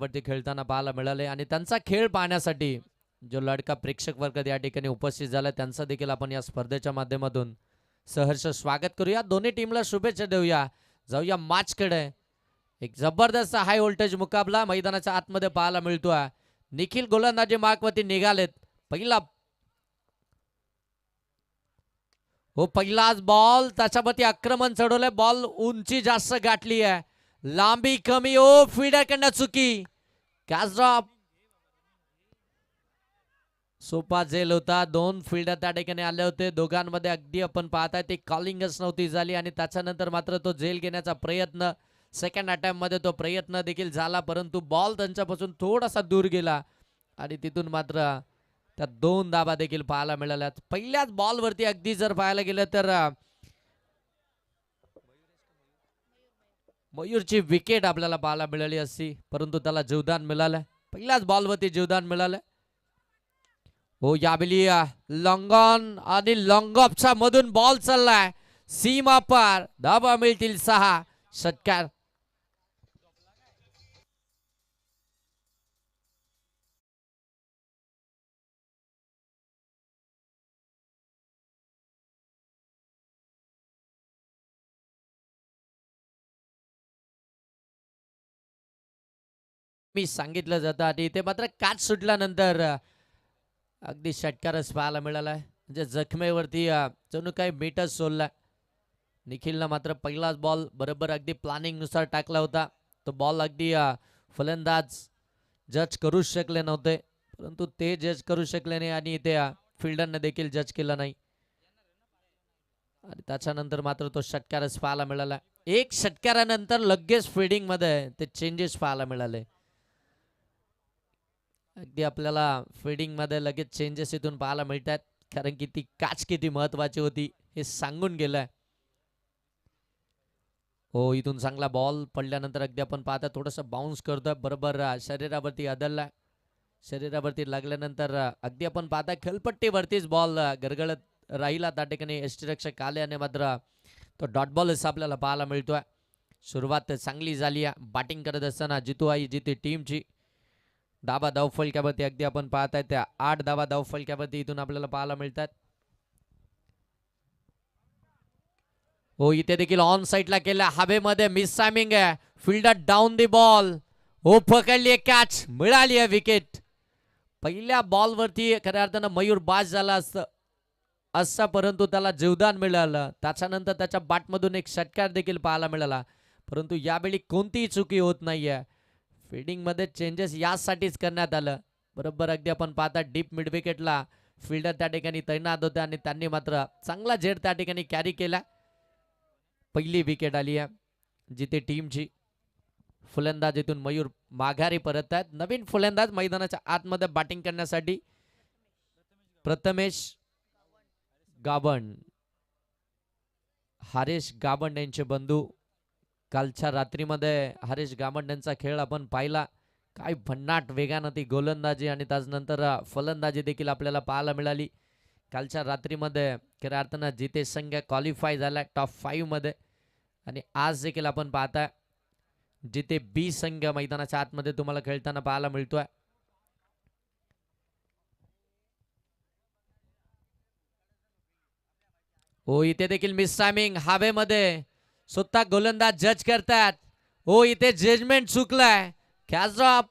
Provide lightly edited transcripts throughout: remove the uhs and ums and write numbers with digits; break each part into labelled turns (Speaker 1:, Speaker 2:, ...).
Speaker 1: वरती खेळताना पाहायला मिळाले आणि त्यांचा खेळ पाहण्यासाठी जो लडका प्रेक्षक वर्ग या ठिकाणी उपस्थित झाला त्यांचा देखील आपण या स्पर्धेच्या माध्यमातून सहर्ष स्वागत करूया. दोन्ही टीमला शुभेच्छा देऊया. जाऊया मॅचकडे. एक जबरदस्त हाय व्होल्टेज मुकाबला मैदानाच्या आतमध्ये पाहायला मिळतोय. निखिल गोलंदाजी मार्कवरती निघालेत. पहिलाच बॉल त्याच्यावरती आक्रमण चढवलंय. बॉल उंची जास्त गाठली आहे, लांबी कमी. फील्डर कडनं चुकी. Catch drop. सोपा झेल होता. दोन फिल्डर त्या ठिकाणी आले होते. दोघांमध्ये अगदी आपण पाहताय ती कॉलिंगच नव्हती झाली आणि त्याच्यानंतर मात्र तो झेल घेण्याचा प्रयत्न सेकंड अटेम्प्ट मध्ये तो प्रयत्न देखील झाला, परंतु बॉल त्यांच्यापासून थोडासा दूर गेला आणि तिथून मात्र त्या दोन धाबा देखील पाहायला मिळाल्या. पहिल्याच बॉलवरती अगदी जर पाहायला गेलं तर मयूरची विकेट आपल्याला पाहायला मिळाली असती, परंतु त्याला जीवदान मिळालं. पहिल्याच बॉलवरती जीवदान मिळालं. यावेळी लॉंग ऑन आणि लॉंग ऑफच्या मधून बॉल चाललाय सीमा पार. धाबा मिळतील 6. षटकार. मी सांगितलं जातं आणि इथे मात्र कॅच सुटल्यानंतर अगदी षटकारच पाहायला मिळालाय. म्हणजे जखमेवरती जणू काही मीटच सोडलाय. निखिलनं मात्र पहिलाच बॉल बरोबर अगदी प्लॅनिंग नुसार टाकला होता. तो बॉल अगदी फलंदाज जज करूच शकले नव्हते, परंतु ते जज करू शकले नाही आणि इथे फिल्डरने देखील जज केलं नाही आणि त्याच्यानंतर मात्र तो षटकारच पाहायला मिळाला. एक षटकारानंतर लगेच फिल्डिंग मध्ये ते चेंजेस पाहायला मिळाले. अगदी आपल्याला फिल्डिंग मध्ये लगेच चेंजेस इथून पाहायला मिळतात, कारण की ती कॅच किती महत्वाची होती हे सांगून गेलाय. इथून चांगला बॉल पडल्यानंतर अगदी आपण पाहता थोडस बाउन्स करतोय, बरोबर शरीरावरती आदळला. शरीरावरती लागल्यानंतर अगदी आपण पाहता खेळपट्टीवरतीच बॉल गरगळत राहिला. त्या ठिकाणी यष्टीरक्षक आले आणि मात्र तो डॉट बॉल आपल्याला पाहायला मिळतोय. सुरुवात चांगली झाली आहे बॅटिंग करत असताना जिथे टीमची. धाबा धावफलक्यावरती अगदी आपण पाहताय त्या 8 धाबा धावफलक्यावरती इथून आपल्याला पाहायला मिळतात. इथे देखील ऑन साइडला केल्या. हवेमध्ये मिस टायमिंग आहे. Fielder down the ball. पकडली कॅच. मिळाली आहे विकेट. पहिल्या बॉलवरती खऱ्या अर्थानं मयूर बाद झाला असता, परंतु त्याला जीवदान मिळालं. त्याच्यानंतर त्याच्या बॅटमधून एक षटकार देखील पाहायला मिळाला, परंतु यावेळी कोणतीही चुकी होत नाहीये. फिल्डिंग मध्ये चेंजेस यासाठीच करण्यात आलं. बरोबर अगदी आपण पाहता डीप मिड विकेटला फिल्डर त्या ठिकाणी तैनात होते आणि त्यांनी मात्र चांगला झेड त्या ठिकाणी कॅरी केला. पहिली विकेट आली आहे जिथे टीमची. फलंदाज इथून मयूर माघारी परत आहेत. नवीन फलंदाज मैदानाच्या आतमध्ये बॅटिंग करण्यासाठी प्रथमेश गाबण. हरीश गाबण यांचे बंधू. कालच्या रात्रीमध्ये हरीश गाबण यांचा खेळ आपण पाहिला. काय भन्नाट वेगानं ती गोलंदाजी आणि त्यानंतर फलंदाजी देखील आपल्याला पाहायला मिळाली. कालच्या रात्रीमध्ये खऱ्या अर्थानं जिथे संघ क्वालिफाय झाला टॉप 5 मध्ये, आणि आज देखील आपण पाहताय जिथे बी संघ मैदानाच्या आतमध्ये तुम्हाला खेळताना पाहायला मिळतोय. इथे देखील मिस टायमिंग. हवेमध्ये स्वतः गोलंदाज जज करतात. इथे जजमेंट चुकलाय. Catch drop.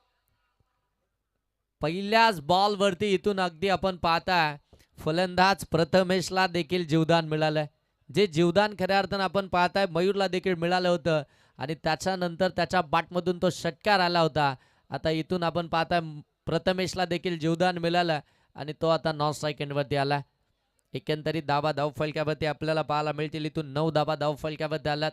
Speaker 1: पहिल्याच बॉलवरती इथून अगदी आपण पाहताय फलंदाज प्रथमेशला देखील जीवदान मिळालंय. जे जीवदान खऱ्या अर्थानं आपण पाहताय मयूरला देखील मिळालं होतं आणि त्याच्यानंतर त्याच्या बॅटमधून तो षटकार आला होता. आता इथून आपण पाहताय प्रथमेशला देखील जीवदान मिळालं आणि तो आता नॉन स्ट्राईक एंडवरती आला. एकंदरीत धाबा धावफलक्यावरती आपल्याला पाहायला मिळतील. इथून 9 धाबा धावफलक्यावरती आल्यात.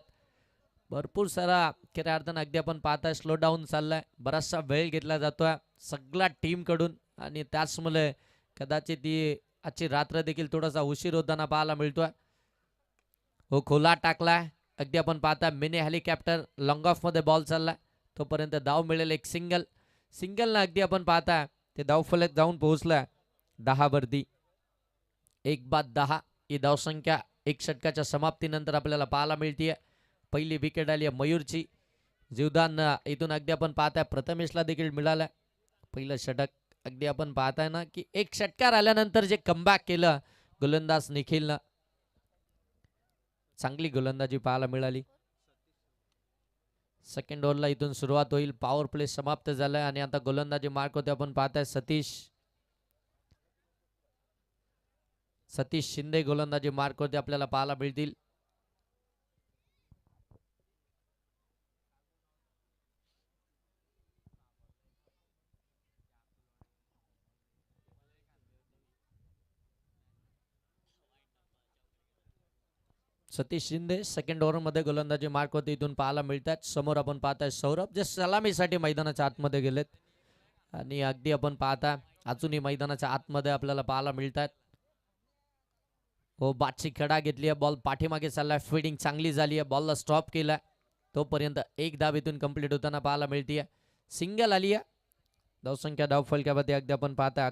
Speaker 1: भरपूर सारा खऱ्या अर्थानं अगदी आपण पाहताय स्लो डाऊन चाललाय. बराचसा वेळ घेतला जातोय सगळ्या टीम कडून आणि त्याचमुळे कदाचित ती आजची रात्र देखील थोडासा उशीर होताना पाहायला मिळतोय. खोला टाकलाय. अगदी आपण पाहता मिनी हेलिकॉप्टर लॉंग ऑफ मध्ये बॉल चाललाय. तोपर्यंत धाव मिळेल एक सिंगल ना अगदी आपण पाहता ते धावफलक जाऊन पोहोचलाय 10 वरती. 1-10 ही धावसंख्या एक षटकाच्या समाप्तीनंतर आपल्याला पाहायला मिळते. पहिली विकेट आली आहे मयूरची. जीवदान इथून अगदी आपण पाहताय प्रथमेशला देखील मिळालं. पहिलं षटक अगदी आपण पाहताय ना की एक षटकार आल्यानंतर जे कमबॅक केलं गोलंदाज निखिलनं, चांगली गोलंदाजी पाहायला मिळाली. सेकंड ओव्हरला इथून सुरुवात होईल. पॉवर प्ले समाप्त झालाय आणि आता गोलंदाजी मार्क होते आपण पाहताय सतीश शिंदे गोलंदाजी मार्क होते आपल्याला पाहायला मिळतील. सतीश शिंदे सेकंड ओव्हरमध्ये गोलंदाजी मार्क होते इथून पाहायला मिळतात. समोर आपण पाहताय सौरभ जे सलामीसाठी मैदानाच्या आतमध्ये गेलेत आणि अगदी आपण पाहता अजूनही मैदानाच्या आतमध्ये आपल्याला पाहायला मिळतात. हो, बाटची खडा घेतली आहे. बॉल पाठीमागे चाललाय. फिडिंग चांगली झाली आहे. बॉलला स्टॉप केलाय. तोपर्यंत एक धाव इथून कंप्लीट होताना पाहायला मिळते. सिंगल आली आहे. धावसंख्या धावफलक्यामध्ये अगदी आपण पाहताय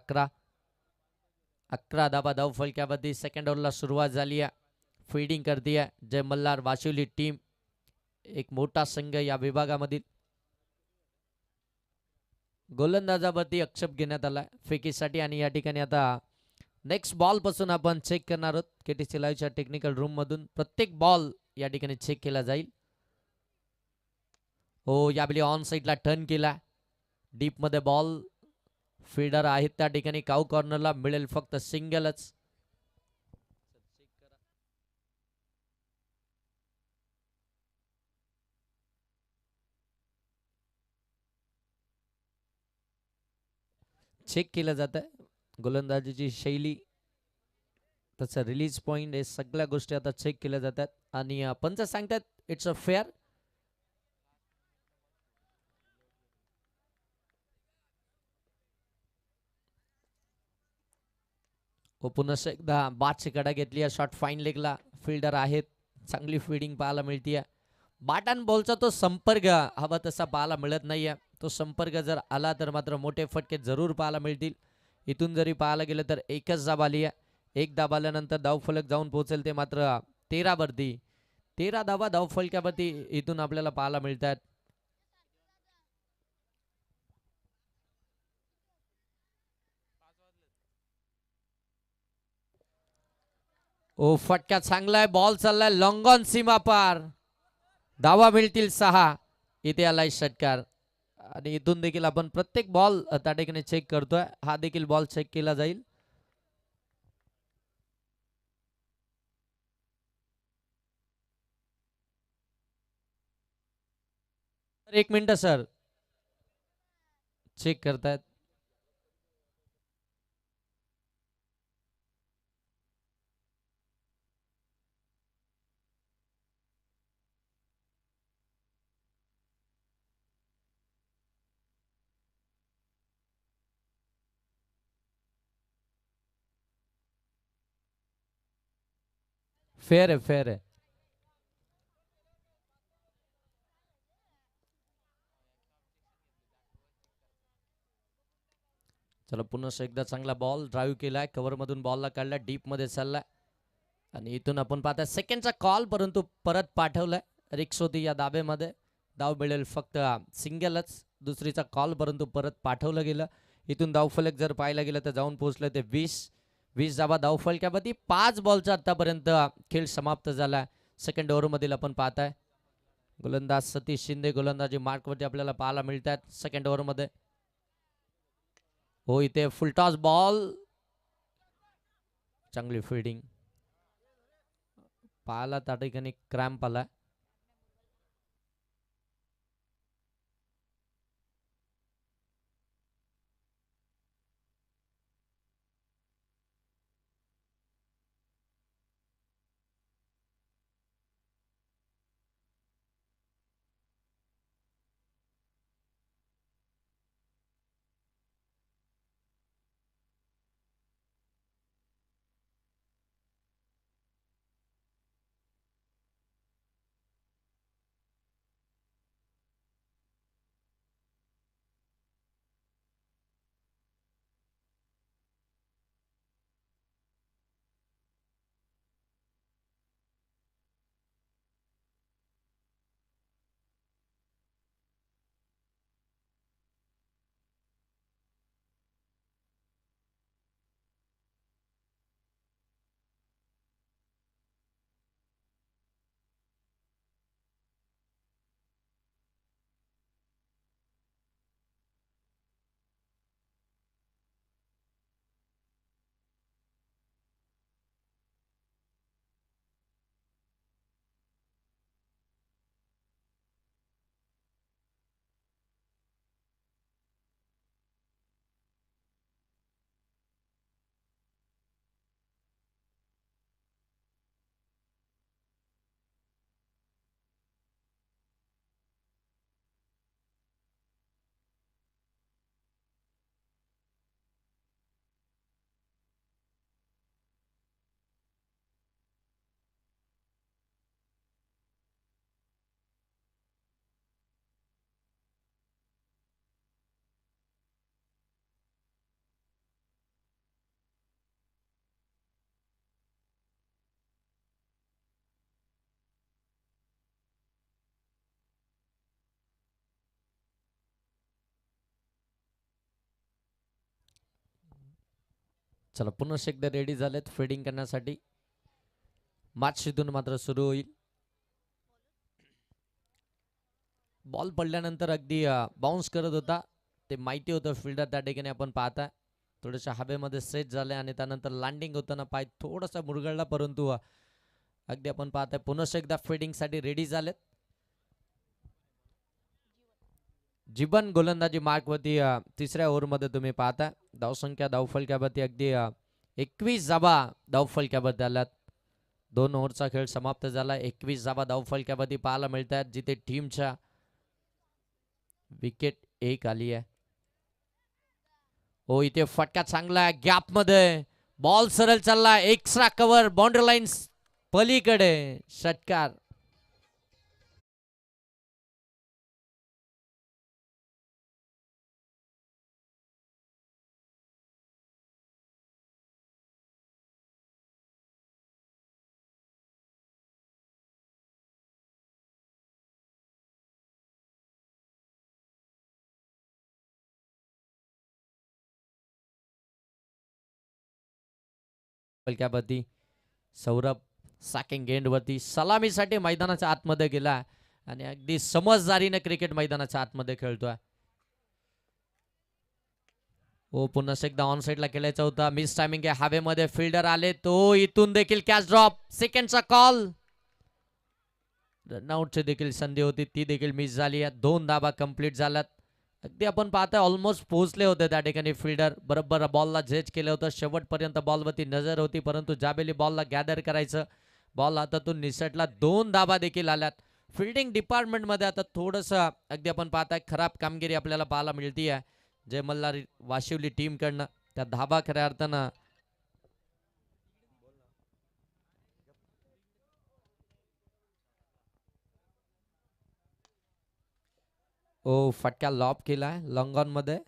Speaker 1: 11 धाबा धावफलक्यामध्ये. सेकंड ओव्हरला सुरुवात झाली आहे. फिल्डिंग करते जय मल्हार वाशिवली टीम, एक मोठा संघ या विभागामधील. गोलंदाजावरती आक्षेप घेण्यात आला फेकीसाठी आणि या ठिकाणी आता नेक्स्ट बॉल पासून आपण चेक करणार आहोत. केटीसी लाईव्हच्या टेक्निकल रूम मधून प्रत्येक बॉल या ठिकाणी चेक केला जाईल. हो, यावेळी ऑन साईडला टर्न केला. डीप मध्ये बॉल फिल्डर आहेत त्या ठिकाणी. काऊ कॉर्नरला मिळेल फक्त सिंगलच. चेक केलं जात आहे गोलंदाजीची शैली, त्याचं रिलीज पॉइंट, हे सगळ्या गोष्टी आता चेक केल्या जातात आणि पंच सांगतात इट्स अ फेअर. पुन्हा एकदा बाटची कडा घेतली आहे. शॉट फाईन लेगला फिल्डर आहेत. चांगली फिल्डिंग पाहायला मिळते. बॅट अँड बॉलचा तो संपर्क हवा तसा पाहायला मिळत नाहीये. तो संपर्क जर आला तर मात्र मोठे फटके जरूर पाहायला मिळतील. इथून जरी पाहायला गेलं तर एकच धाब आली आहे. एक धाब आल्यानंतर धावफलक जाऊन पोहोचेल ते मात्र 13 वरती. 13 धावा धावफलक्यावरती इथून आपल्याला पाहायला मिळतात. ओ, फटका चांगलाय. बॉल चाललाय लॉंग ऑन सीमा पार. धावा मिळतील 6. इथे आलाय षटकार आणि इथून देखील आपण प्रत्येक बॉल त्या ठिकाणी चेक करतोय. हा देखील बॉल चेक केला जाईल. एक मिनिट सर, चेक करतायत. फेअर आहे, फेअर आहे. चला पुन्हा एकदा चांगला बॉल ड्राईव्ह केलाय. कव्हर मधून बॉलला काढला. डीप मध्ये चाललाय आणि इथून आपण पाहता सेकंडचा कॉल परंतु परत पाठवलाय. रिक्स होती या दाबेमध्ये. धाव मिळेल फक्त सिंगलच. दुसरीचा कॉल परंतु परत पाठवलं गेलं. इथून धावफलक जर पाहायला गेलं तर जाऊन पोहोचलं ते 20 धावा धावफलक्यामध्ये. 5 बॉलचा आतापर्यंत खेळ समाप्त झाला. सेकंड ओव्हर मधील आपण पाहताय गोलंदाज सतीश शिंदे गोलंदाजी मार्कवरती आपल्याला पाहायला मिळतात सेकंड ओव्हर मध्ये. हो, इथे फुलटॉस बॉल, चांगली फिल्डिंग पाहायला त्या ठिकाणी क्रॅम्प आला. चला पुन्हा एकदा रेडी झालेत फिल्डिंग करण्यासाठी. मॅच तिथून मात्र सुरू होईल. बॉल पडल्यानंतर अगदी बाउन्स करत होता, ते माहिती होतं फिल्डर त्या ठिकाणी आपण पाहता थोडंसं हवेमध्ये सेट झाले आणि त्यानंतर लँडिंग होताना पाय थोडासा मुरगळला, परंतु अगदी आपण पाहताय पुन्हा एकदा फिल्डिंगसाठी रेडी झालेत. जीवन गोलंदाजी मार्कवरती तिसऱ्या ओव्हरमध्ये तुम्ही पाहता धावसंख्या धावफलक्यावरती अगदी 21 धावा धावफलक्यावरती आल्यात. 2 ओव्हरचा खेळ समाप्त झाला. 21 धावा धावफलक्यावरती पाहायला मिळत आहेत, जिथे टीमच्या विकेट 1 आली आहे. हो इथे फटका चांगला गॅप मध्ये बॉल सरळ चालला, एक्स्ट्रा कव्हर बाउंड्री लाईन पलीकडे षटकार. फलक्यावरती सौरभ सॅकिंग एंडवरती सलामीसाठी मैदानाच्या आतमध्ये गेला आणि अगदी समजदारीने क्रिकेट मैदानाच्या आतमध्ये खेळतोय. हो पुन्हा एकदा ऑन साइडला खेळायचा होता, मिस टायमिंग आहे, हवेमध्ये फिल्डर आले, तो इथून देखील कॅच ड्रॉप. सेकंडचा कॉल, रनआउटची देखील संधी होती, ती देखील मिस झाली आहे. 2 धावा कंप्लीट झाल्यात. अगदी आपण पाहतोय ऑलमोस्ट पोहोचले होते त्या ठिकाणी फिल्डर, बरोबर बॉलला झेज केलं होतं, शेवटपर्यंत बॉलवरती नजर होती, परंतु ज्यावेळी बॉलला गॅदर करायचं बॉल हातातून निसटला. 2 धावा देखील आल्यात. फिल्डिंग डिपार्टमेंटमध्ये आता थोडंसं अगदी आपण पाहताय खराब कामगिरी आपल्याला पाहायला मिळते आहे जय मल्हार वाशिवली टीमकडनं. त्या धावा खऱ्या अर्थानं ओ फटका लॉब केलाय लॉंग ऑन मध्ये.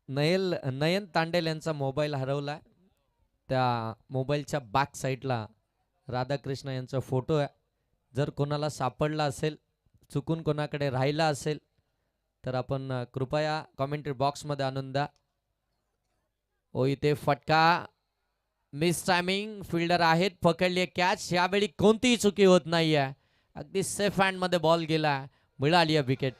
Speaker 1: नयन तांडेल यांचा मोबाईल हरवला. त्या मोबाईलच्या बॅक साईडला राधाकृष्ण यांचा फोटो आहे. जर कोणाला सापडला असेल, चुकून कोणाकडे राहिला असेल तर आपण कृपया कमेंट्री बॉक्समध्ये आणून द्या. ओ इथे फटका, मिस टायमिंग, फिल्डर आहेत, पकडली कॅच. यावेळी कोणतीही चुकी होत नाहीये, अगदी सेफ हँड मध्ये बॉल गेला, मिळाली आहे विकेट.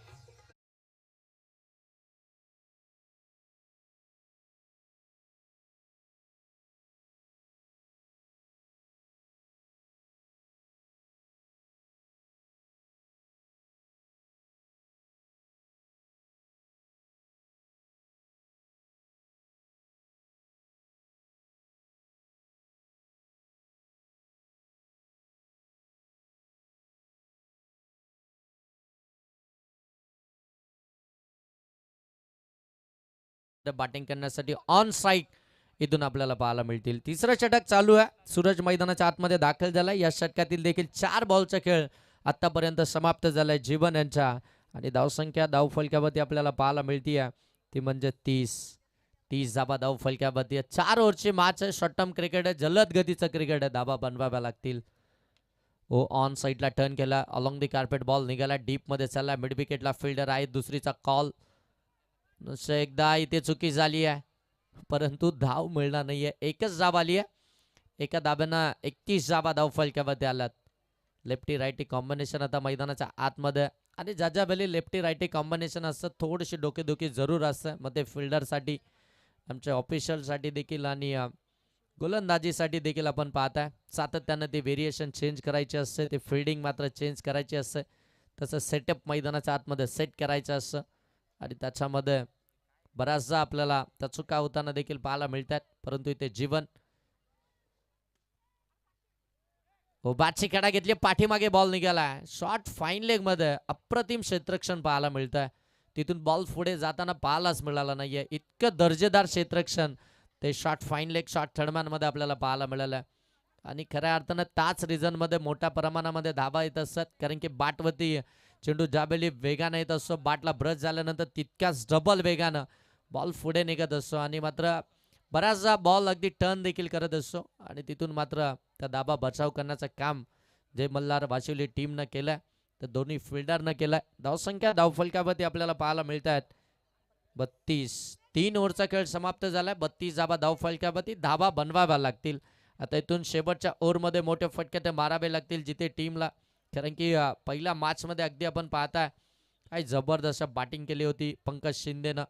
Speaker 1: बॅटिंग करण्यासाठी ऑन स्ट्राइक इथून आपल्याला पाहायला मिळतील. तिसरं षटक चालू आहे, सूरज मैदानाच्या आतमध्ये दाखल झालाय. या षटकातील देखील 4 बॉलचा खेळ आतापर्यंत समाप्त झालाय जीवन यांच्या, आणि धावसंख्या धावफलक्यावरती आपल्याला पाहायला मिळतीये ती म्हणजे 30 धाबा धावफलक्यावरती. 4 ओव्हरची मॅच आहे, शॉर्ट टर्म क्रिकेट आहे, जलद गतीचं क्रिकेट आहे, धाबा बनवाव्या लागतील. ओ ऑन साइडला टर्न केला, अलॉंग दी कार्पेट बॉल निघाला, डीप मध्ये चालला, मिड विकेटला फिल्डर आहे, दुसरीचा कॉल. एकदा इथे चुकी झाली आहे, परंतु धाव मिळणार नाहीये. एकच धाव आली आहे, एका धाब्यानं 31 धाबा धावफलक्यावरती आल्यात. लेफ्टी राईटी कॉम्बिनेशन आता मैदानाच्या आतमध्ये, आणि ज्या वेळी लेफ्टी राईटी कॉम्बिनेशन असतं थोडीशी डोकेदुखी जरूर असतं, मग ते फिल्डरसाठी, आमच्या ऑफिशियलसाठी देखील आणि गोलंदाजीसाठी देखील आपण पाहताय सातत्यानं ते व्हेरिएशन चेंज करायचे असते, ते फिल्डिंग मात्र चेंज करायचे असते, तसं सेटअप मैदानाच्या आतमध्ये सेट करायचं असतं, आणि त्याच्यामध्ये बऱ्याचदा आपल्याला त्या चुका होताना देखील पाहायला मिळतात. परंतु इथे जीवन हो बॅटची कडा घेतली, पाठीमागे बॉल निघाला, शॉर्ट फाईन लेग मध्ये अप्रतिम क्षेत्ररक्षण पाहायला मिळत आहे. तिथून बॉल पुढे जाताना पाहायलाच मिळाला नाहीये, इतकं दर्जेदार क्षेत्ररक्षण ते short fine leg short third man मध्ये आपल्याला पाहायला मिळालं. आणि खऱ्या अर्थानं त्याच रिझन मध्ये मोठ्या प्रमाणामध्ये धाबा येत असतात, कारण की बॅटवरती चेंडू ज्यावेळी वेगाने येत असतो, बॅटला ब्रश झाल्यानंतर तितक्याच डबल वेगानं बॉल पुढे निघत असतो, आणि मात्र बऱ्याचदा बॉल अगदी टर्न देखील करत असतो, आणि तिथून मात्र त्या धाबा बचाव करण्याचं काम जे मल्हार वाशिवली टीमनं केलं तर दोन्ही फिल्डरनं केलं. धावसंख्या धावफलकावरती आपल्याला पाहायला मिळत आहेत 32. 3 ओव्हरचा खेळ समाप्त झालाय. 32 धाबा धावफलकावरती धाबा बनवाव्या लागतील. आता इथून शेवटच्या ओव्हरमध्ये मोठे फटके ते मारावे लागतील जिथे टीमला, कारण की पहिल्या मॅचमध्ये अगदी आपण पाहताय काय जबरदस्त बॅटिंग केली होती पंकज शिंदेनं.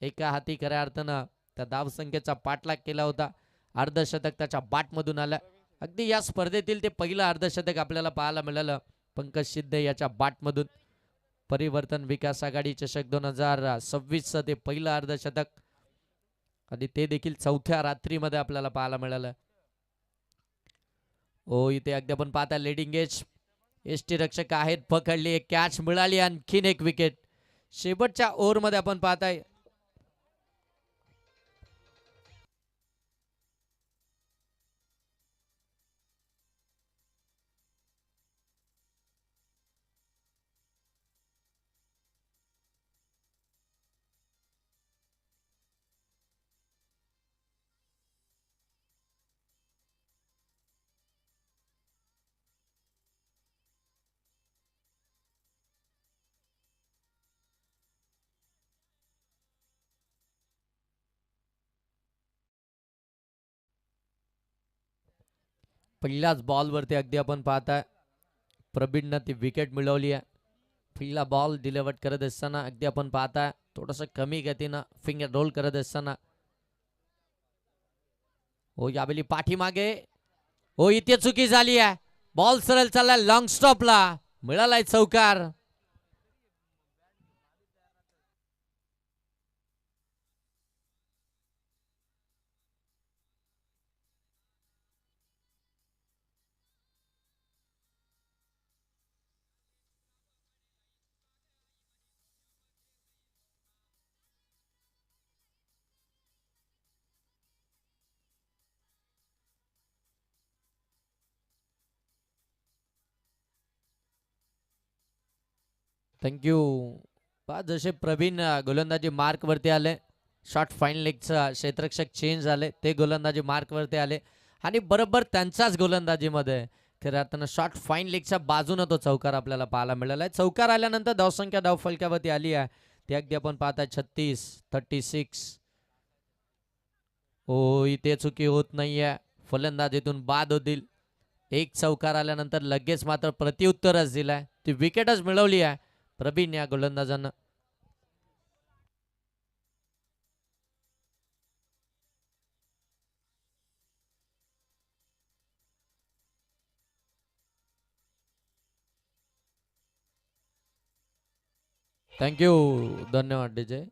Speaker 1: एका हाती खऱ्या अर्थानं त्या धावसंख्येचा पाठलाग केला होता. अर्धशतक त्याच्या बॅटमधून आलं. अगदी या स्पर्धेतील ते पहिलं अर्धशतक आपल्याला पाहायला मिळालं पंकज शिंदे याच्या बॅटमधून. परिवर्तन विकास आघाडी चषक 2026 ते पहिलं अर्धशतक आणि ते देखील चौथ्या रात्रीमध्ये आपल्याला पाहायला मिळालं. ओ इथे अगदी आपण पाहता लेडिंग एज एसटी रक्षक आहेत, पकडली, एक कॅच मिळाली, आणखीन एक विकेट. शेवटच्या ओव्हरमध्ये आपण पाहताय पहिल्याच बॉलवरती अगदी आपण पाहताय प्रबीणनं ती विकेट मिळवली आहे. पहिला बॉल डिलिव्हर करत असताना अगदी आपण पाहताय थोडस कमी गतीनं फिंगर रोल करत असताना हो यावेळी पाठीमागे हो इथे चुकी झाली आहे. बॉल सरळ चाललाय लॉंग स्टॉपला, मिळालाय चौकार. थँक्यू. पहा जसे प्रवीण गोलंदाजी मार्क वरती आले, शॉर्ट फाईन लेगचा क्षेत्ररक्षक चेंज झाले, ते गोलंदाजी मार्क वरती आले आणि बरोबर त्यांच्याच गोलंदाजीमध्ये खऱ्या अर्थानं शॉर्ट फाईन लेगच्या बाजूने तो चौकार आपल्याला पाहायला मिळाला आहे. चौकार आल्यानंतर धावसंख्या धावफलकावरती आली आहे ती अगदी आपण पाहताय 36. हो इथे चुकी होत नाहीये, फलंदाजीतून बाद होतील. एक चौकार आल्यानंतर लगेच मात्र प्रत्युत्तरच दिलाय, ती विकेटच मिळवली आहे प्रवीण या गोलंदाजानं. थँक्यू, धन्यवाद डीजे.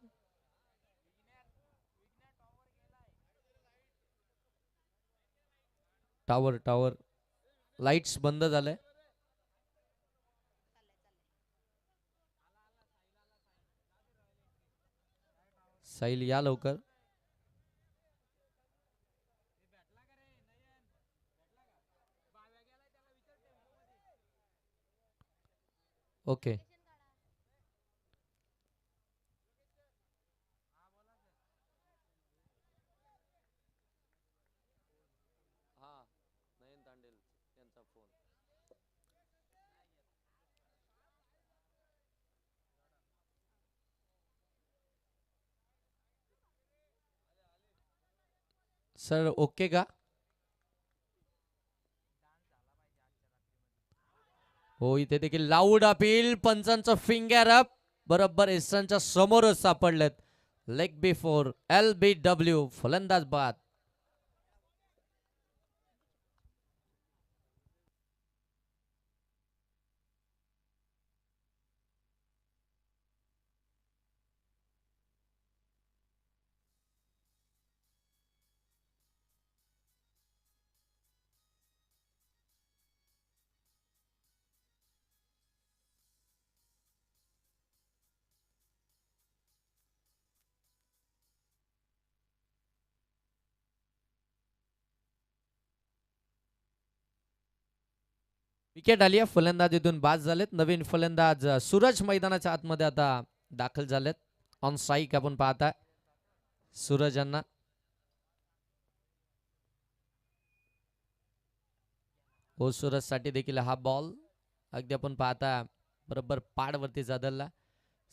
Speaker 1: टावर टावर लाईट्स बंद झाले. साहिल या लवकर. ओके सर ओके का? हो इथे देखील लाऊड अपील, पंचांचं फिंगर अप, बरोबर एसांच्या समोरच सापडलेत. लेग बिफोर LBW, फलंदाज बाद. विकेट आली आहे, फलंदाजीतून बाद झालेत. नवीन फलंदाज सूरज मैदानाच्या आतमध्ये आता दाखल झालेत. ऑन स्ट्राईक आपण पाहताय सूरज यांना. ओसुरस साठी देखील हा बॉल अगदी आपण पाहता बरोबर पाडवरती जादलला.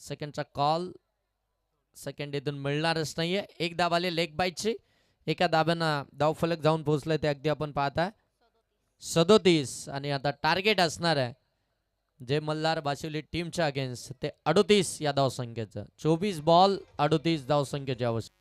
Speaker 1: सेकंडचा कॉल सेकंड इथून मिळणारच नाहीये. एक दाब आले लेग बाईटची. एका दाब्यानं धावफलक जाऊन पोहोचलंय ते अगदी आपण पाहता 37 आणि आता टार्गेट असणार आहे जे मल्हार बाशिवली टीमच्या अगेन्स्ट ते 38 या धावसंख्येचं. 24 बॉल 38 धावसंख्येची आवश्यक.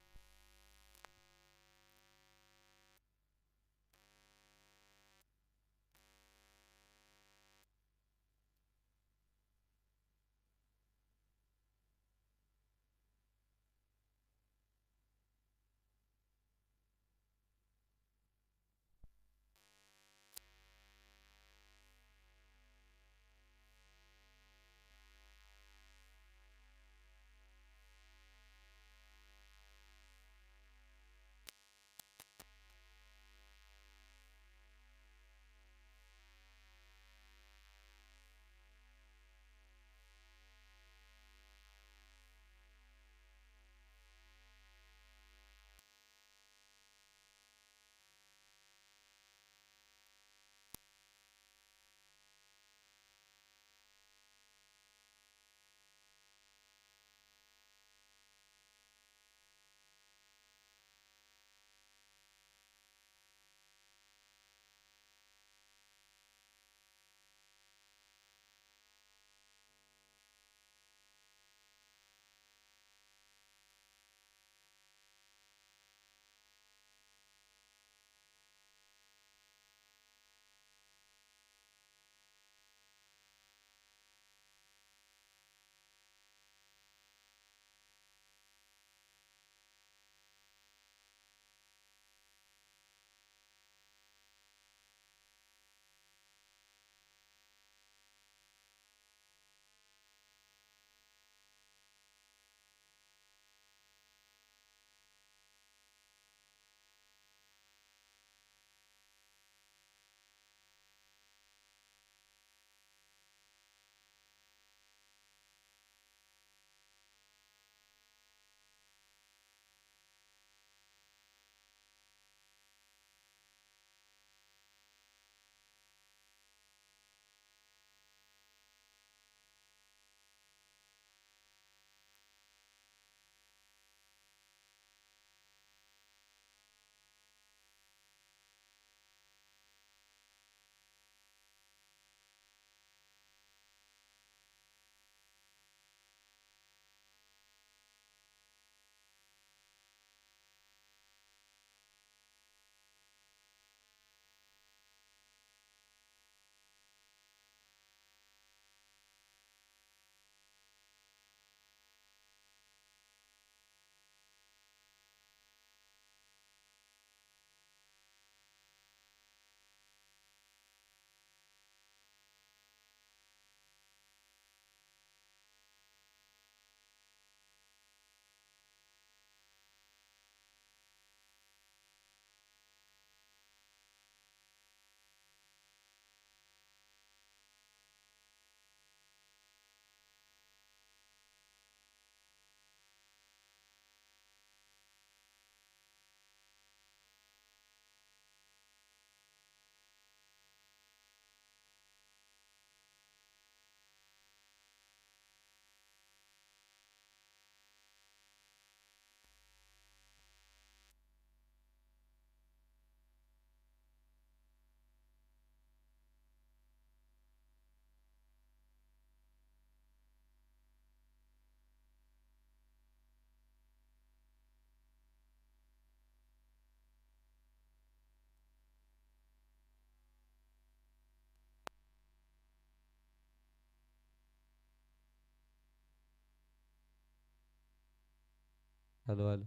Speaker 1: Hello hello.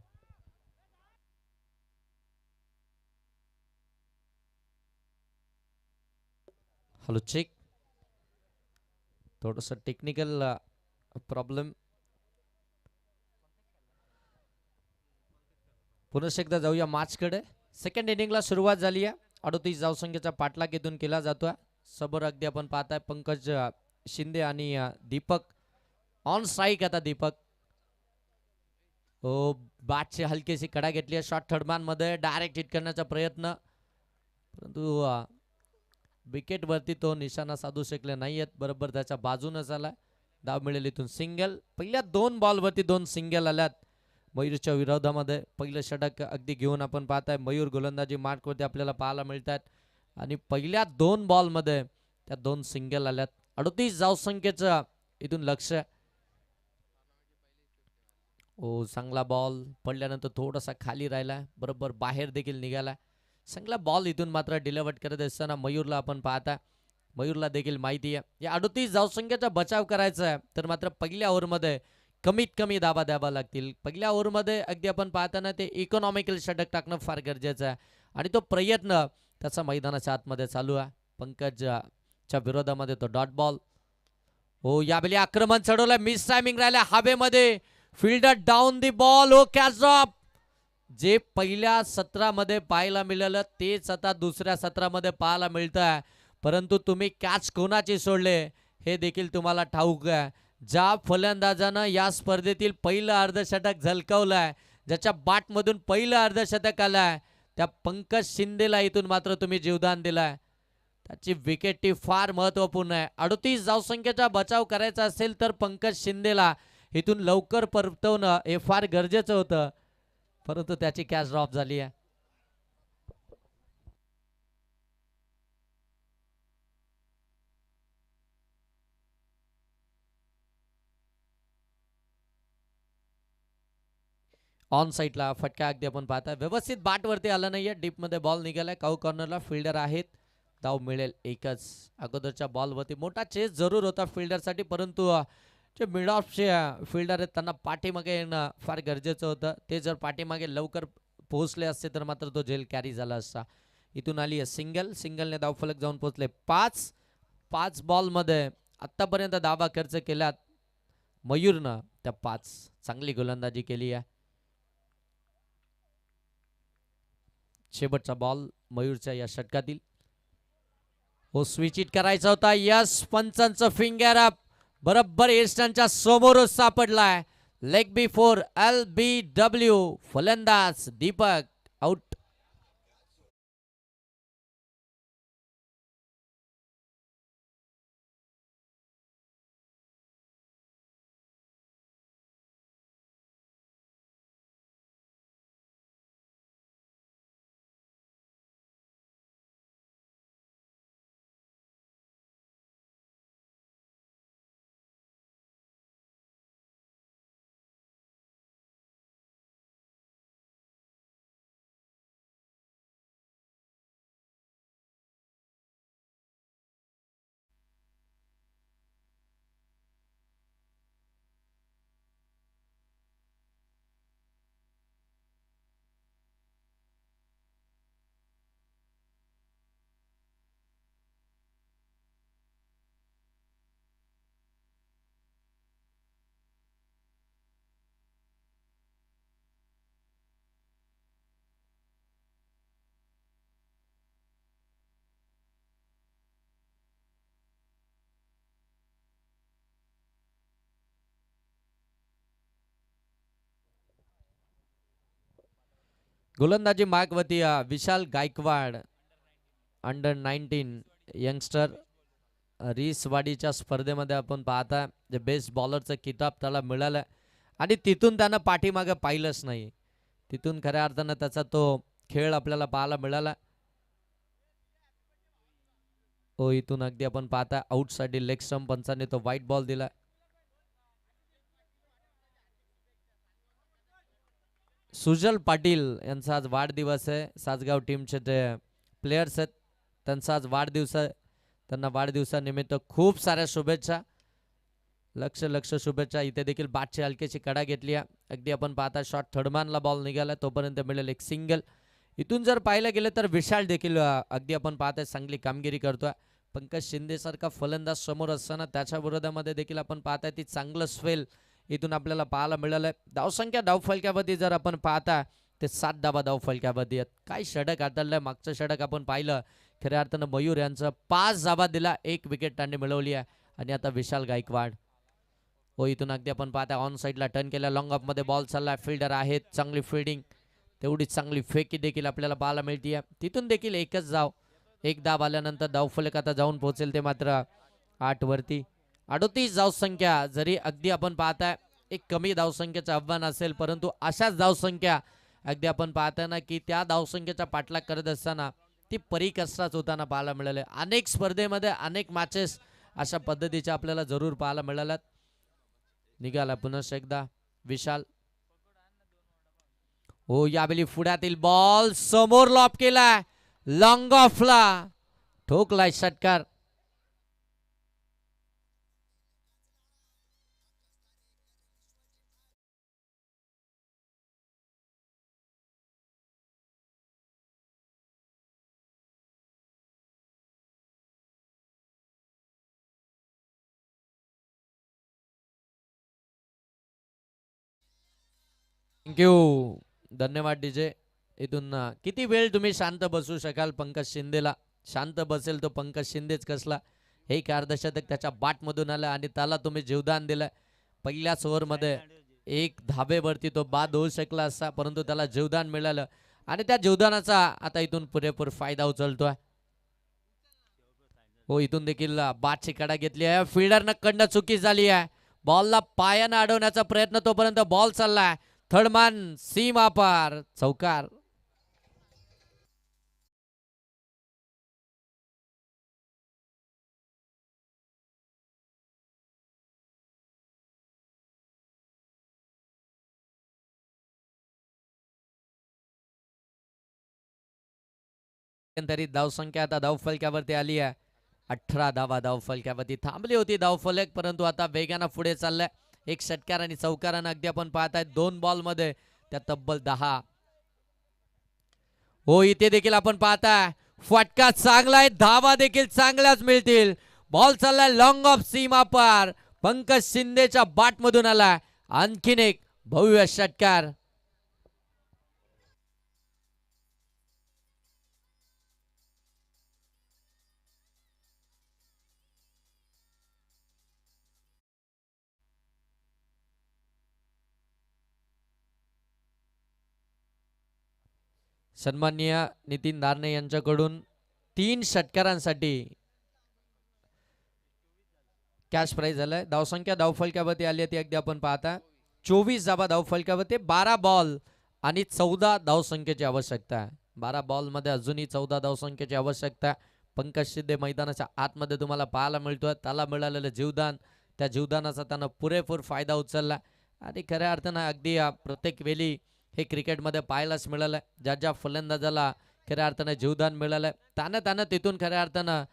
Speaker 1: Hello check. थोडंसं टेक्निकल प्रॉब्लेम. पुनश एकदा जाऊया मॅचकडे. सेकंड इनिंगला सुरुवात झाली आहे. 38 धावसंख्येचा पाठलाग इथून केला जातोय. समोर अगदी आपण पाहताय पंकज शिंदे आणि दीपक ऑन स्ट्राईक. आता दीपक हो बॅटची हलकीशी कडा घेतली आहे. शॉर्ट थर्डमॅन मध्ये डायरेक्ट हिट करण्याचा प्रयत्न परंतु विकेट वरती तो निशाणा साधू शकले नाहीयेत. बरोबर त्याच्या बाजूनच आला. धाव मिळेल इथून सिंगल. पहिल्या 2 बॉलवरती 2 सिंगल आल्यात मयूरच्या विरोधामध्ये. पहिलं षटक अगदी घेऊन आपण पाहताय मयूर गोलंदाजी मार्कवरती आपल्याला पाहायला मिळतात आणि पहिल्या 2 बॉलमध्ये त्या 2 सिंगल आल्यात. 38 धावसंख्येचं इथून लक्ष. ओ चांगला बॉल पडल्यानंतर थोडासा खाली राहिला, बरोबर बाहेर देखील निघाला. चांगला बॉल इथून मात्र डिलिव्हर करत असताना मयूरला आपण पाहता. मयूरला देखील माहिती आहे या 38 धावसंख्येचा बचाव करायचा आहे तर मात्र पहिल्या ओव्हरमध्ये कमीत कमी धावा द्यावा लागतील. पहिल्या ओव्हरमध्ये अगदी आपण पाहताना ते इकॉनॉमिकल षटक टाकणं फार गरजेचं आहे आणि तो प्रयत्न त्याचा मैदानाच्या आतमध्ये चालू आहे. पंकजच्या विरोधामध्ये तो डॉट बॉल. हो यावेळी आक्रमण चढवलं, मिस टायमिंग राहिला हवेमध्ये. Fielder down the ball. ओ कॅच ड्रॉप. जे पहिल्या सत्रामध्ये पाहायला मिळालं तेच आता दुसऱ्या सत्रामध्ये पाहायला मिळतं. परंतु तुम्ही कॅच कोणाची सोडले हे देखील तुम्हाला ठाऊक आहे. ज्या फलंदाजानं या स्पर्धेतील पहिलं अर्धशतक झलकवलंय, ज्याच्या बॅटमधून पहिलं अर्धशतक आलंय, त्या पंकज शिंदेला इथून मात्र तुम्ही जीवदान दिलाय. त्याची विकेट ती फार महत्वपूर्ण आहे. 38 धावसंख्येचा बचाव करायचा असेल तर पंकज शिंदेला इथून लवकर परतवणं हे फार गरजेचं होतं, परंतु त्याची कॅच ड्रॉप झाली आहे. ऑन साईडला फटका अगदी आपण पाहता व्यवस्थित बॅटवरती आला नाहीये. डीपमध्ये बॉल निघालाय. काऊ कॉर्नरला फिल्डर आहेत. धाव मिळेल एकच. अगोदरच्या बॉलवरती मोठा चेस जरूर होता फिल्डरसाठी, परंतु जे मिड ऑफचे फिल्डर आहेत त्यांना पाठीमागे येणं फार गरजेचं होतं. ते जर पाठीमागे लवकर पोहोचले असते तर मात्र तो झेल कॅरी झाला असता. इथून आली आहे सिंगल. सिंगलने धावफलक जाऊन पोहोचले 5 बॉलमध्ये आत्तापर्यंत धावा खर्च केल्यात मयूरनं. त्या 5 चांगली गोलंदाजी केली आहे. शेवटचा बॉल मयूरच्या या षटकातील. हो स्विच इट करायचा होता. यस पंचांचं फिंगर अप बरोबर एस्टनच्या समोरच सापडलाय. Leg before LBW. फलंदाज दीपक आउट. गोलंदाजी मार्कवरती विशाल गायकवाड अंडर 19 यंगस्टर. रिसवाडीच्या स्पर्धेमध्ये आपण पाहता जे बेस्ट बॉलरचं किताब त्याला मिळालं आणि तिथून त्यानं पाठीमागे पाहिलंच नाही. तिथून खऱ्या अर्थानं त्याचा तो खेळ आपल्याला पाहायला मिळाला. हो इथून अगदी आपण पाहता आउटसाइड लेग स्टंप पंचाने तो व्हाईट बॉल दिला. सुजल पाटील यांचा आज वाढदिवस आहे. सासगाव टीमचे जे प्लेयर्स आहेत त्यांचा आज वाढदिवस आहे. त्यांना वाढदिवसानिमित्त खूप साऱ्या शुभेच्छा. लक्ष शुभेच्छा. इथे देखील बॅटची हलकीची कडा घेतली आहे. अगदी आपण पाहता शॉट थर्डमॅनला बॉल निघाला तोपर्यंत मिळेल एक सिंगल. इथून जर पाहायला गेलं तर विशाल देखील अगदी आपण पाहताय चांगली कामगिरी करतोय. पंकज शिंदे सारखा फलंदाज समोर असताना त्याच्या विरोधामध्ये देखील आपण पाहताय ती चांगलं स्पेल इथून आपल्याला पाहायला मिळालंय. धावसंख्या धावफलक्यावरती जर आपण पाहता ते 7 धावा धावफलक्यावरती आहेत. काय षटक आदळलंय. मागचं षटक आपण पाहिलं खऱ्या अर्थानं मयूर यांचं 5 धावा दिला, 1 विकेट त्यांनी मिळवली आहे. आणि आता विशाल गायकवाड हो इथून अगदी आपण पाहता ऑन साईडला टर्न केला. लॉंग ऑफ मध्ये बॉल चालला. फिल्डर आहेत. चांगली फिल्डिंग तेवढीच चांगली फेकी देखील आपल्याला पाहायला मिळते. तिथून देखील एकच धाव एक धाव आल्यानंतर धावफलक आता जाऊन पोहोचेल ते मात्र 8 वरती. 38 धावसंख्या जरी अगदी आपण पाहताय एक कमी धावसंख्येचं आव्हान असेल, परंतु अशाच धावसंख्या अगदी आपण पाहताय ना की त्या धावसंख्येचा पाठलाग करत असताना ती परिकष्टाच होताना पाहायला मिळाले. अनेक स्पर्धेमध्ये अनेक मॅचेस अशा पद्धतीच्या आपल्याला जरूर पाहायला मिळाल्यात. निघाला पुन्हा एकदा विशाल. हो यावेळी पुढ्यातील बॉल समोर लॉप केलाय, लॉंग ऑफला ठोकलाय षटकार. थँक्यू, धन्यवाद डीजे. इथून किती वेळ तुम्ही शांत बसू शकाल पंकज शिंदेला? शांत बसेल तो पंकज शिंदेच कसला. एक अर्धशतक त्याच्या बॅटमधून आलं आणि त्याला तुम्ही जीवदान दिलं. पहिल्याच ओव्हरमध्ये एक धाबेवरती तो बाद होऊ शकला असता, परंतु त्याला जीवदान मिळालं आणि त्या जीवदानाचा आता इथून पुरेपूर फायदा उचलतोय. हो इथून देखील बादची कडा घेतली आहे. फिल्डरनं कडनं चुकी झाली आहे. बॉलला पायानं अडवण्याचा प्रयत्न, तोपर्यंत बॉल चाललाय थर्डमॅन सीमा पार, चौकार. तरी धावसंख्या आता धावफलक्यावरती आली आहे. 18 धावा धावफलक्यावरती थांबली होती धावफलक, परंतु आता वेगानं पुढे चाललाय. एक षटकार आणि चौकारानं अगदी आपण पाहताय 2 बॉल मध्ये त्या तब्बल 10. हो इथे देखील आपण पाहताय फटका चांगला आहे, धावा देखील चांगल्याच मिळतील. बॉल चाललाय लॉंग ऑफ सीमा पार, पंकज शिंदेच्या बॅट मधून आला आणखीन एक भव्य षटकार. सन्माननीय नितीन धारणे यांच्याकडून 3 षटकारांसाठी कॅश प्राइज झालाय. धावसंख्या धावफलक्यावरती आली ती अगदी आपण पाहता 24 धावा धावफलक्यावरती, 12 बॉल आणि 14 धावसंख्येची आवश्यकता आहे. 12 बॉल मध्ये अजूनही 14 धावसंख्येची आवश्यकता. पंकज शिंदे मैदानाच्या आतमध्ये तुम्हाला पाहायला मिळतोय. त्याला मिळालेलं जीवदान, त्या जीवदानाचा त्यानं पुरेपूर फायदा उचलला आणि खऱ्या अर्थानं अगदी प्रत्येक वेळी हे क्रिकेटमध्ये पाहायलाच मिळालं. ज्या ज्या फलंदाजाला खऱ्या अर्थानं जीवदान मिळालं त्यानं तिथून खऱ्या अर्थानं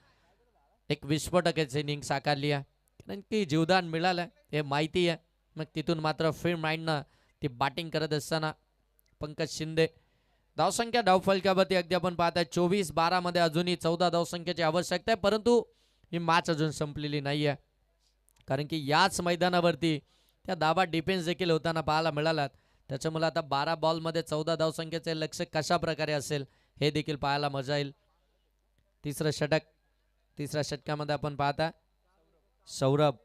Speaker 1: एक विस्फोटकाची इनिंग साकारली आहे. कारण की जीवदान मिळालं हे माहिती आहे. मग तिथून मात्र फिल्म माइंडनं ती बॅटिंग करत असताना पंकज शिंदे. धावसंख्या धावफलक्यावरती अगदी आपण पाहताय 24-12 मध्ये अजूनही 14 धावसंख्येची आवश्यकता आहे, परंतु ही मॅच अजून संपलेली नाही आहे. कारण की याच मैदानावरती त्या धावा डिफेन्स देखील होताना पाहायला मिळाला. त्याच्यामुळे आता 12 बॉलमध्ये 14 धावसंख्येचे लक्ष कशा प्रकारे असेल हे देखील पाहायला मजा येईल. तिसरं षटक, तिसऱ्या षटकामध्ये आपण पाहता सौरभ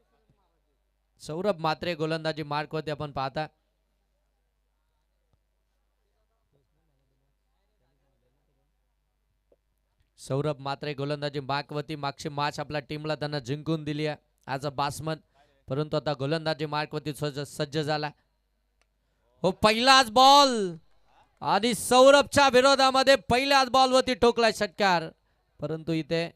Speaker 1: मात्रे गोलंदाजी मार्कवरती आपण पाहता. सौरभ मात्रे गोलंदाजी मार्कवरती. मागची मॅच आपल्या टीमला त्यांना जिंकून दिली आहे ॲज अ बॅट्समन, परंतु आता गोलंदाजी मार्कवरती सज्ज झाला. हो पहिलाच बॉल आणि सौरभच्या विरोधामध्ये पहिल्याच बॉलवरती ठोकलाय षटकार, परंतु इथे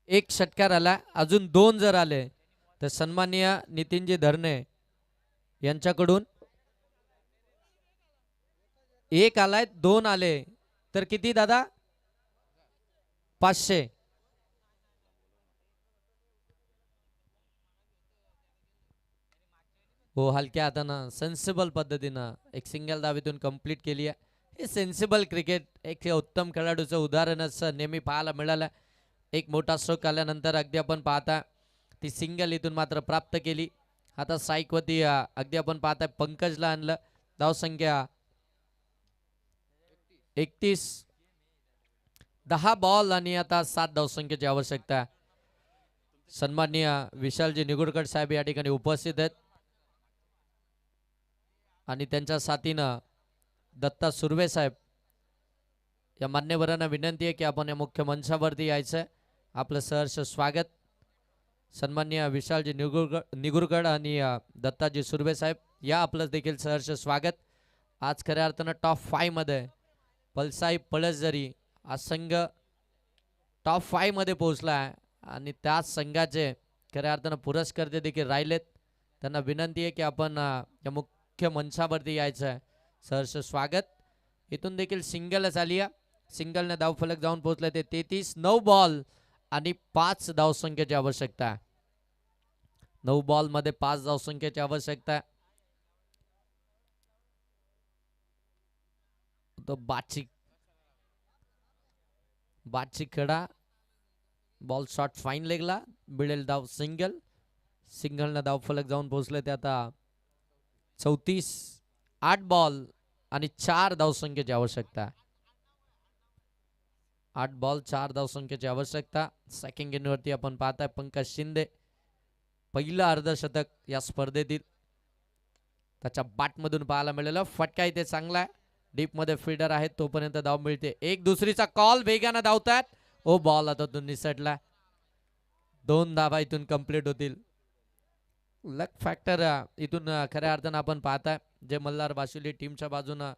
Speaker 1: एक षटकार आला, अजून 2 जर आले तर सन्माननीय नितीनजी धरणे यांच्याकडून एक आलाय, 2 आले तर किती दादा? 500. हो, हलक्या हातानं सेन्सिबल पद्धतीनं एक सिंगल धावेतून कंप्लीट केली आहे. हे सेन्सिबल क्रिकेट एक उत्तम खेळाडूचं उदाहरणच नेहमी पाहायला मिळालं. एक मोठा स्ट्रोक आल्यानंतर अगदी आपण पाहता ती सिंगल इथून मात्र प्राप्त केली. आता स्ट्राईकवरती अगदी आपण पाहताय पंकजला आणलं. धावसंख्या 31, 10 बॉल आणि आता 7 धावसंख्येची आवश्यकता. सन्माननीय विशालजी निगुरकर साहेब या ठिकाणी उपस्थित आहेत आणि त्यांच्या साथीनं दत्ता सुर्वे साहेब या मान्यवरांना विनंती आहे की आपण या मुख्य मंचावरती यायचं. आपलं सहर्ष स्वागत. सन्माननीय विशालजी निगुरकर आणि दत्ताजी सुर्वे साहेब या आपलं देखील सहर्ष स्वागत. आज खऱ्या अर्थानं टॉप 5 मध्ये पलसाई पळसझरी हा संघ टॉप 5 मध्ये पोहोचला आहे आणि त्याच संघाचे खऱ्या अर्थानं पुरस्कर्ते देखील राहिलेत. त्यांना विनंती आहे की आपण या मुख्य मंचावरती यायचं आहे. सहर्ष स्वागत. इथून देखील सिंगलच आली आहे. सिंगलने धावफलक जाऊन पोहोचले ते 33. 9 बॉल आणि 5 धावसंख्येची आवश्यकता. 9 बॉल मध्ये 5 धावसंख्येची आवश्यकता. तो बाची कडा बॉल शॉट फाईन लेगला मिळेल धाव सिंगल. सिंगलने धावफलक जाऊन पोहोचले ते आता 34. 8 बॉल आणि 4 धावसंख्येची आवश्यकता. 8 बॉल 4 धावसंख्येची आवश्यकता. सेकंड इनवरती आपण पाहताय पंकज शिंदे पहिलं अर्धशतक या स्पर्धेतील त्याच्या बॅटमधून पाहायला मिळालं. फटका इथे चांगला आहे. डीप मध्ये फील्डर आहेत तोपर्यंत धाव मिळते. एक दुसरीचा कॉल वेगानं धावतात. ओ बॉल आता तो निसटला. 2 धावा इथून कंप्लीट होतील. लक फॅक्टर इथून खऱ्या अर्थानं आपण पाहताय जे मल्हार बाशुली टीमच्या बाजूनं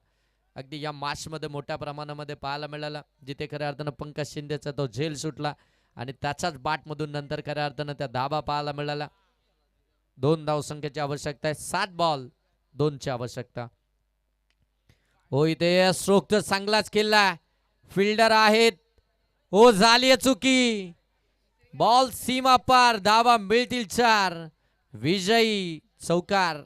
Speaker 1: अगदी या मॅच मध्ये मोठ्या प्रमाणामध्ये पाहायला मिळाला. जिथे खऱ्या अर्थानं पंकज शिंदेचा तो झेल सुटला आणि त्याच्याच बॅटमधून नंतर खऱ्या अर्थानं त्या धाबा पाहायला मिळाला. 2 धावसंख्येची आवश्यकता आहे. 7 बॉल 2 ची आवश्यकता. हो इथे स्ट्रोक तर चांगलाच केला. फिल्डर आहेत. हो झाली चुकी. बॉल सीमा पार. धावा मिळतील 4. विजयी चौकार